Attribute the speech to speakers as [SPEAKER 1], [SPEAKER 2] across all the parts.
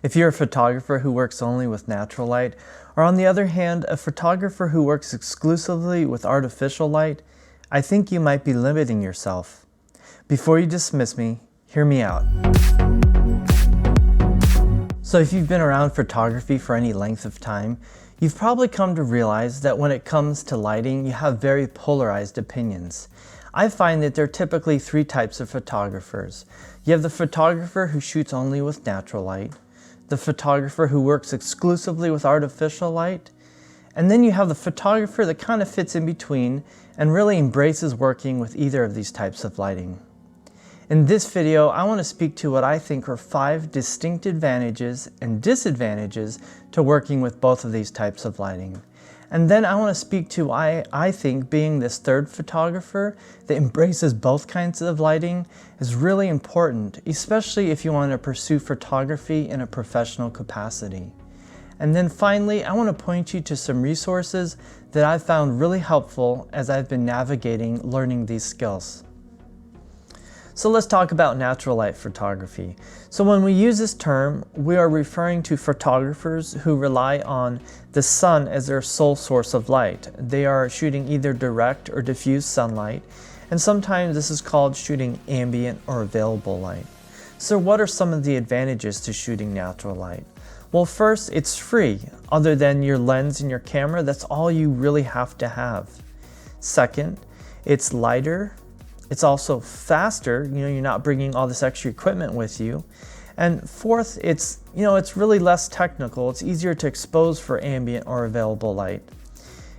[SPEAKER 1] If you're a photographer who works only with natural light, or on the other hand, a photographer who works exclusively with artificial light, I think you might be limiting yourself. Before you dismiss me, hear me out. So if you've been around photography for any length of time, you've probably come to realize that when it comes to lighting, you have very polarized opinions. I find that there are typically three types of photographers. You have the photographer who shoots only with natural light, the photographer who works exclusively with artificial light, and then you have the photographer that kind of fits in between and really embraces working with either of these types of lighting. In this video, I want to speak to what I think are 5 distinct advantages and disadvantages to working with both of these types of lighting. And then I want to speak to why I think being this third photographer that embraces both kinds of lighting is really important, especially if you want to pursue photography in a professional capacity. And then finally, I want to point you to some resources that I've found really helpful as I've been navigating learning these skills. So let's talk about natural light photography. So when we use this term, we are referring to photographers who rely on the sun as their sole source of light. They are shooting either direct or diffuse sunlight, and sometimes this is called shooting ambient or available light. So what are some of the advantages to shooting natural light? Well, first, it's free. Other than your lens and your camera, that's all you really have to have. Second, it's lighter. It's also faster, you're not bringing all this extra equipment with you. And fourth, it's really less technical. It's easier to expose for ambient or available light.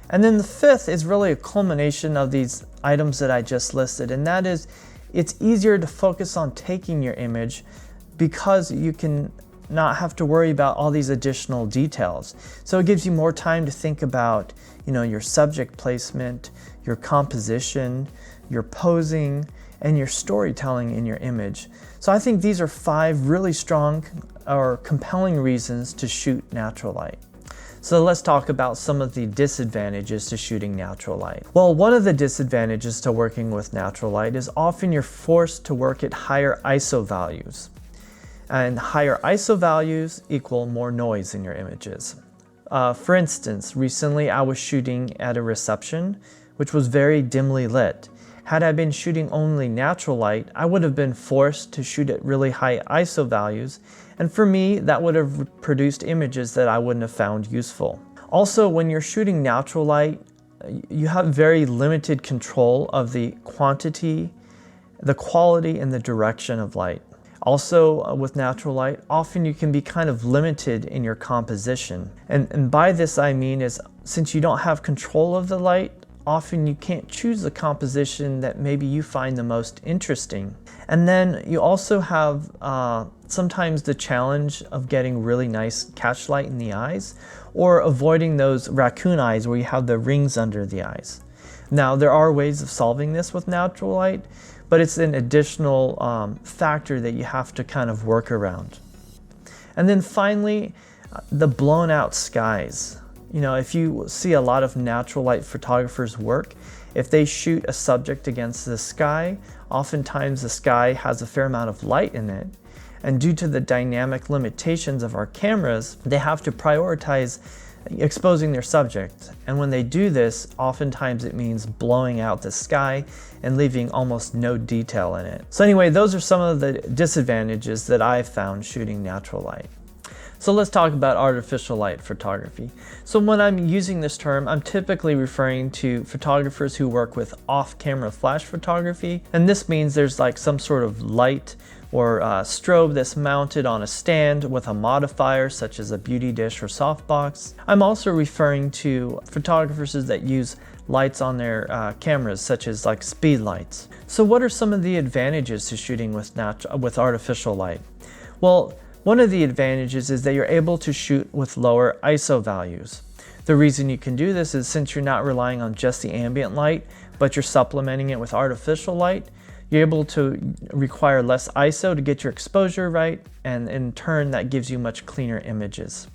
[SPEAKER 1] And then the fifth is really a culmination of these items that I just listed, and that is it's easier to focus on taking your image because you can not have to worry about all these additional details. So it gives you more time to think about, your subject placement, your composition, your posing, and your storytelling in your image. So I think these are 5 really strong or compelling reasons to shoot natural light. So let's talk about some of the disadvantages to shooting natural light. Well, one of the disadvantages to working with natural light is often you're forced to work at higher ISO values. And higher ISO values equal more noise in your images. For instance, recently I was shooting at a reception, which was very dimly lit. Had I been shooting only natural light, I would have been forced to shoot at really high ISO values, and for me, that would have produced images that I wouldn't have found useful. Also, when you're shooting natural light, you have very limited control of the quantity, the quality, and the direction of light. Also, with natural light, often you can be kind of limited in your composition. And by this I mean is, since you don't have control of the light, often you can't choose the composition that maybe you find the most interesting. And then you also have sometimes the challenge of getting really nice catch light in the eyes, or avoiding those raccoon eyes where you have the rings under the eyes. Now, there are ways of solving this with natural light, but it's an additional factor that you have to kind of work around. And then finally, the blown out skies. If you see a lot of natural light photographers work, if they shoot a subject against the sky, oftentimes the sky has a fair amount of light in it. And due to the dynamic limitations of our cameras, they have to prioritize exposing their subject. And when they do this, oftentimes it means blowing out the sky and leaving almost no detail in it. So anyway, those are some of the disadvantages that I've found shooting natural light. So let's talk about artificial light photography. So when I'm using this term, I'm typically referring to photographers who work with off-camera flash photography. And this means there's like some sort of light or strobe that's mounted on a stand with a modifier such as a beauty dish or softbox. I'm also referring to photographers that use lights on their cameras, such as like speed lights. So what are some of the advantages to shooting with artificial light? Well, one of the advantages is that you're able to shoot with lower ISO values. The reason you can do this is since you're not relying on just the ambient light, but you're supplementing it with artificial light, you're able to require less ISO to get your exposure right, and in turn that gives you much cleaner images.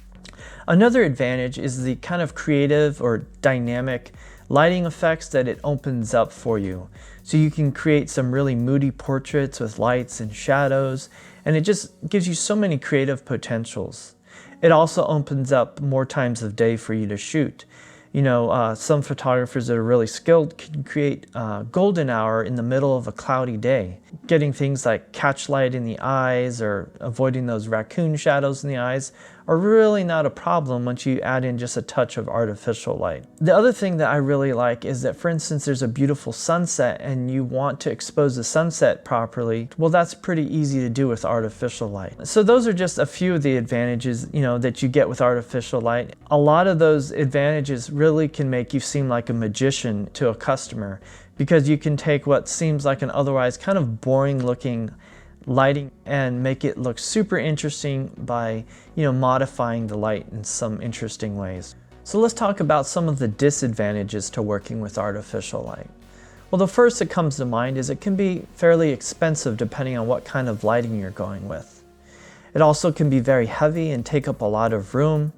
[SPEAKER 1] Another advantage is the kind of creative or dynamic lighting effects that it opens up for you. So you can create some really moody portraits with lights and shadows, and it just gives you so many creative potentials. It also opens up more times of day for you to shoot. You know, some photographers that are really skilled can create golden hour in the middle of a cloudy day. Getting things like catch light in the eyes or avoiding those raccoon shadows in the eyes are really not a problem once you add in just a touch of artificial light. The other thing that I really like is that, for instance, there's a beautiful sunset and you want to expose the sunset properly. Well, that's pretty easy to do with artificial light. So those are just a few of the advantages, you know, that you get with artificial light. A lot of those advantages really can make you seem like a magician to a customer, because you can take what seems like an otherwise kind of boring looking lighting and make it look super interesting by, you know, modifying the light in some interesting ways. So let's talk about some of the disadvantages to working with artificial light. Well, the first that comes to mind is it can be fairly expensive depending on what kind of lighting you're going with. It also can be very heavy and take up a lot of room.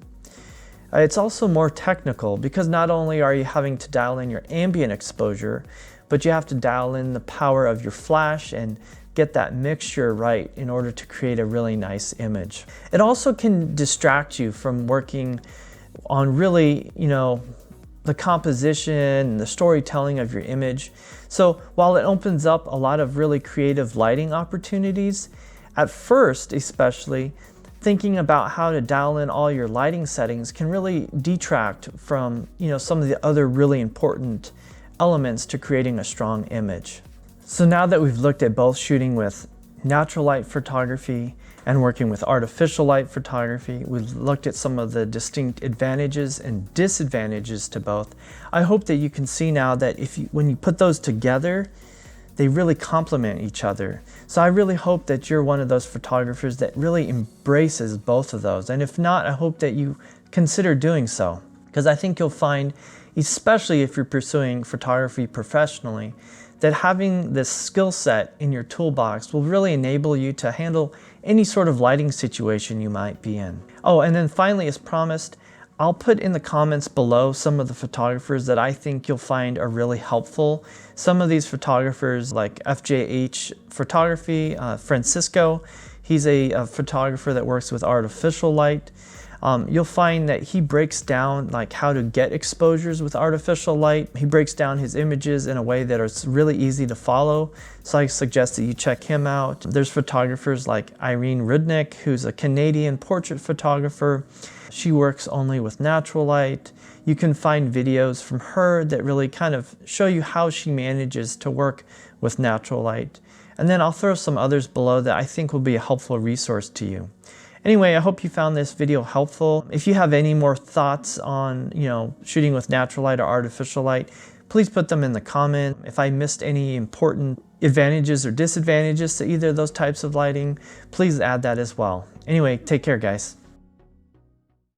[SPEAKER 1] It's also more technical because not only are you having to dial in your ambient exposure, but you have to dial in the power of your flash and get that mixture right in order to create a really nice image. It also can distract you from working on really, you know, the composition and the storytelling of your image. So while it opens up a lot of really creative lighting opportunities, at first especially, thinking about how to dial in all your lighting settings can really detract from, you know, some of the other really important elements to creating a strong image. So now that we've looked at both shooting with natural light photography and working with artificial light photography, we've looked at some of the distinct advantages and disadvantages to both. I hope that you can see now that when you put those together, they really complement each other. So I really hope that you're one of those photographers that really embraces both of those. And if not, I hope that you consider doing so, because I think you'll find, especially if you're pursuing photography professionally, that having this skill set in your toolbox will really enable you to handle any sort of lighting situation you might be in. Oh, and then finally, as promised, I'll put in the comments below some of the photographers that I think you'll find are really helpful. Some of these photographers, like FJH Photography, Francisco, he's a photographer that works with artificial light. You'll find that he breaks down like how to get exposures with artificial light. He breaks down his images in a way that is really easy to follow. So I suggest that you check him out. There's photographers like Irene Rudynk, who's a Canadian portrait photographer. She works only with natural light. You can find videos from her that really kind of show you how she manages to work with natural light. And then I'll throw some others below that I think will be a helpful resource to you. Anyway, I hope you found this video helpful. If you have any more thoughts on, you know, shooting with natural light or artificial light, please put them in the comment. If I missed any important advantages or disadvantages to either of those types of lighting, please add that as well. Anyway, take care, guys.